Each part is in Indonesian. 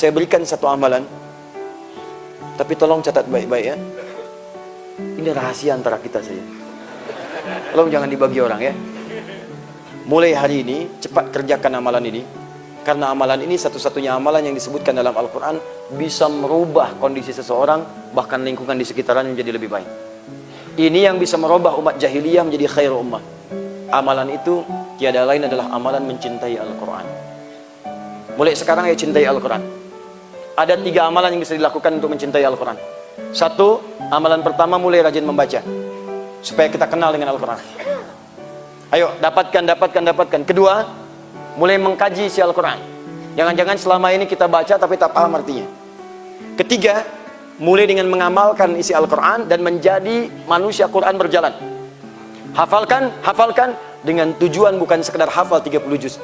Saya berikan satu amalan, tapi tolong catat baik-baik ya. Ini rahasia antara kita saja. Tolong jangan dibagi orang ya. Mulai hari ini, cepat kerjakan amalan ini. Karena amalan ini satu-satunya amalan yang disebutkan dalam Al-Quran bisa merubah kondisi seseorang, bahkan lingkungan di sekitarnya menjadi lebih baik. Ini yang bisa merubah umat jahiliyah menjadi khairu ummah. Amalan itu tiada lain adalah amalan mencintai Al-Quran. Mulai sekarang ya cintai Al-Quran. Ada 3 amalan yang bisa dilakukan untuk mencintai Al-Quran. 1, amalan pertama mulai rajin membaca, supaya kita kenal dengan Al-Quran. Ayo, dapatkan. Kedua, mulai mengkaji isi Al-Quran. Jangan-jangan selama ini kita baca tapi tak paham artinya. Ketiga, mulai dengan mengamalkan isi Al-Quran dan menjadi manusia Quran berjalan. Hafalkan dengan tujuan bukan sekedar hafal 30 juz,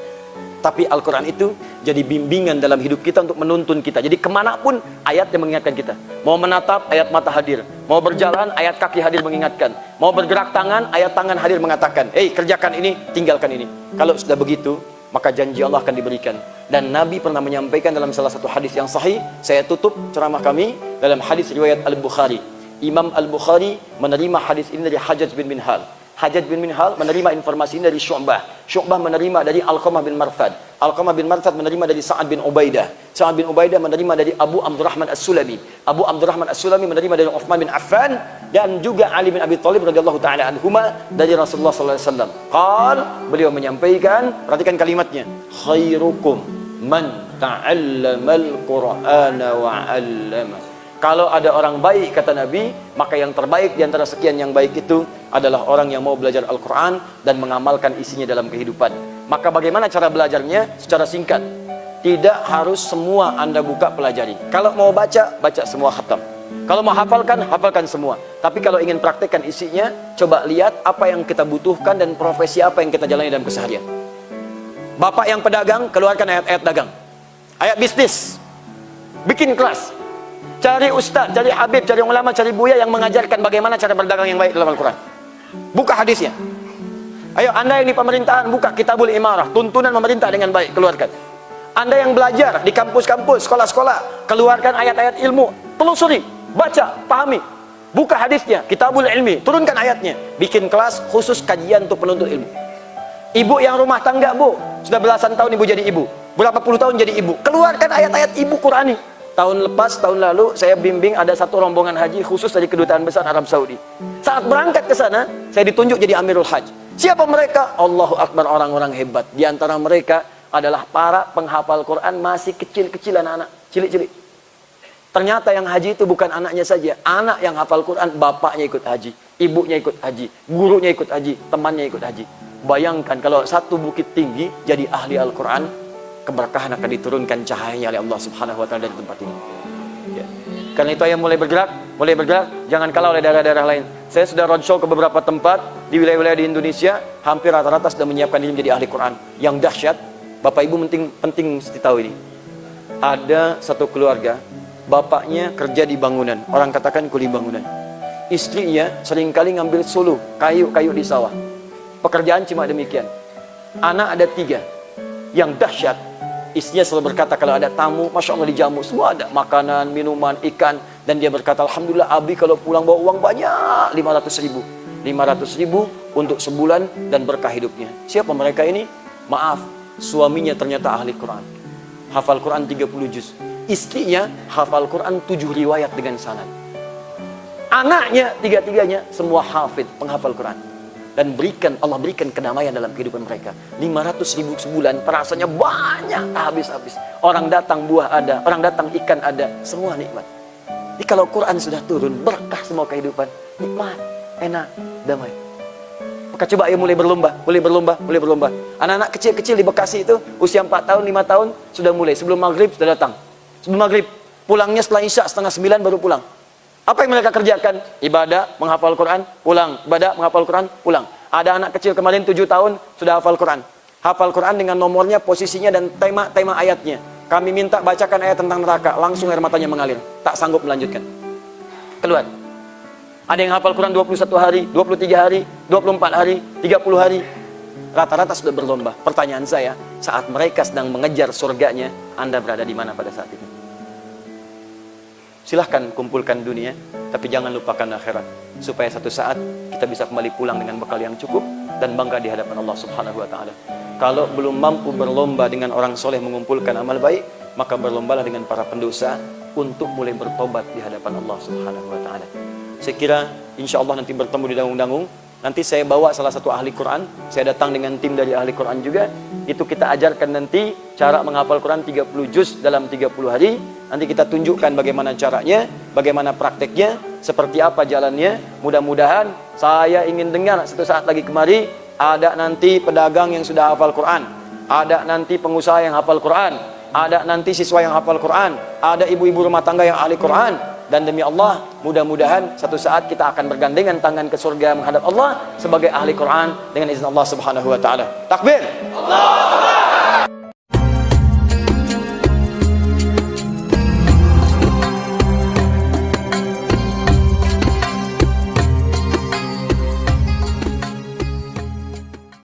tapi Al-Quran itu jadi bimbingan dalam hidup kita untuk menuntun kita. Jadi kemanapun ayat yang mengingatkan kita. Mau menatap, ayat mata hadir. Mau berjalan, ayat kaki hadir mengingatkan. Mau bergerak tangan, ayat tangan hadir mengatakan, kerjakan ini, tinggalkan ini. Kalau sudah begitu, maka janji Allah akan diberikan. Dan Nabi pernah menyampaikan dalam salah satu hadis yang sahih. Saya tutup ceramah kami dalam hadis riwayat Al-Bukhari. Imam Al-Bukhari menerima hadis ini dari Hajjaj bin Minhal. Hajjaj bin Minhal menerima informasi ini dari Syu'bah. Syu'bah menerima dari Alqamah bin Marthad. Alqamah bin Marthad menerima dari Sa'ad bin Ubaidah. Sa'ad bin Ubaidah menerima dari Abu Abdurrahman As-Sulami. Abu Abdurrahman As-Sulami menerima dari Uthman bin Affan dan juga Ali bin Abi Thalib radhiyallahu taala anhuma dari Rasulullah sallallahu alaihi wasallam. Beliau menyampaikan, perhatikan kalimatnya, khairukum man ta'allamal Qur'ana wa 'allama. Kalau ada orang baik, kata Nabi, maka yang terbaik di antara sekian yang baik itu adalah orang yang mau belajar Al-Quran dan mengamalkan isinya dalam kehidupan. Maka bagaimana cara belajarnya? Secara singkat. Tidak harus semua Anda buka pelajari. Kalau mau baca, baca semua khatam. Kalau mau hafalkan, hafalkan semua. Tapi kalau ingin praktekkan isinya, coba lihat apa yang kita butuhkan dan profesi apa yang kita jalani dalam keseharian. Bapak yang pedagang, keluarkan ayat-ayat dagang. Ayat bisnis. Bikin kelas. Cari ustaz, cari habib, cari ulama, cari buya yang mengajarkan bagaimana cara berdagang yang baik dalam Al-Quran. Buka hadisnya. Ayo, Anda yang di pemerintahan, buka Kitabul Imarah, tuntunan pemerintah dengan baik, keluarkan. Anda yang belajar di kampus-kampus, sekolah-sekolah, keluarkan ayat-ayat ilmu, telusuri, baca, pahami. Buka hadisnya, Kitabul Ilmi, turunkan ayatnya. Bikin kelas khusus kajian untuk penuntut ilmu. Ibu yang rumah tangga, Bu, sudah belasan tahun ibu jadi ibu, berapa puluh tahun jadi ibu, keluarkan ayat-ayat ibu Qurani. Tahun lalu saya bimbing ada satu rombongan haji khusus dari Kedutaan Besar Arab Saudi. Saat berangkat ke sana, saya ditunjuk jadi Amirul Hajj. Siapa mereka? Allahu Akbar, orang-orang hebat. Di antara mereka adalah para penghafal Quran masih kecil-kecil, anak-anak cilik-cilik. Ternyata yang haji itu bukan anaknya saja, anak yang hafal Quran, bapaknya ikut haji, ibunya ikut haji, gurunya ikut haji, temannya ikut haji. Bayangkan kalau satu bukit tinggi jadi ahli Al-Quran, keberkahan akan diturunkan cahayanya oleh Allah Subhanahu wa taala dari tempat ini. Ya. Karena itu ayo mulai bergerak, jangan kalah oleh daerah-daerah lain. Saya sudah roadshow ke beberapa tempat di wilayah-wilayah di Indonesia, hampir rata-rata sudah menyiapkan diri menjadi ahli Quran. Yang dahsyat, Bapak Ibu penting mesti tahu ini. Ada satu keluarga, bapaknya kerja di bangunan, orang katakan kuli bangunan. Istrinya seringkali ngambil suluh, kayu-kayu di sawah. Pekerjaan cuma demikian. Anak ada 3. Yang dahsyat, istrinya selalu berkata kalau ada tamu, Masya Allah dijamu, semua ada makanan, minuman, ikan. Dan dia berkata, Alhamdulillah Abi kalau pulang bawa uang banyak, 500.000 untuk sebulan dan berkah hidupnya. Siapa mereka ini? Maaf, suaminya ternyata ahli Quran, hafal Quran 30 juz. Istrinya hafal Quran 7 riwayat dengan sanad. Anaknya, 3-tiganya semua hafid, penghafal Quran. Dan Allah berikan kedamaian dalam kehidupan mereka. 500.000 sebulan, perasanya banyak, habis-habis. Orang datang buah ada, orang datang ikan ada, semua nikmat. Jadi kalau Quran sudah turun, berkah semua kehidupan. Nikmat, enak, damai. Maka coba ayo mulai berlomba. Anak-anak kecil-kecil di Bekasi itu, usia 4 tahun, 5 tahun, sudah mulai. Sebelum maghrib sudah datang. Sebelum maghrib, pulangnya setelah Isya, 8:30 baru pulang. Apa yang mereka kerjakan? Ibadah, menghafal Quran, pulang. Ibadah, menghafal Quran, pulang. Ada anak kecil kemarin 7 tahun, sudah hafal Quran. Hafal Quran dengan nomornya, posisinya, dan tema ayatnya. Kami minta bacakan ayat tentang neraka. Langsung air matanya mengalir. Tak sanggup melanjutkan. Keluar. Ada yang hafal Quran 21 hari, 23 hari, 24 hari, 30 hari. Rata-rata sudah berlomba. Pertanyaan saya, saat mereka sedang mengejar surganya, Anda berada di mana pada saat itu? Silahkan kumpulkan dunia, tapi jangan lupakan akhirat, supaya satu saat kita bisa kembali pulang dengan bekal yang cukup dan bangga di hadapan Allah Subhanahu wa Ta'ala. Kalau belum mampu berlomba dengan orang soleh mengumpulkan amal baik, maka berlombalah dengan para pendosa untuk mulai bertobat di hadapan Allah Subhanahu wa Ta'ala. Saya kira insya Allah nanti bertemu di Dangung-Dangung. Nanti saya bawa salah satu ahli Quran. Saya datang dengan tim dari ahli Quran juga. Itu kita ajarkan nanti cara menghafal Quran 30 juz dalam 30 hari. Nanti kita tunjukkan bagaimana caranya, bagaimana prakteknya, seperti apa jalannya. Mudah-mudahan saya ingin dengar satu saat lagi kemari, ada nanti pedagang yang sudah hafal Quran, ada nanti pengusaha yang hafal Quran, ada nanti siswa yang hafal Quran, ada ibu-ibu rumah tangga yang ahli Quran. Dan demi Allah, mudah-mudahan satu saat kita akan bergandengan tangan ke surga menghadap Allah sebagai ahli Quran dengan izin Allah Subhanahu wa Ta'ala. Takbir! Allah!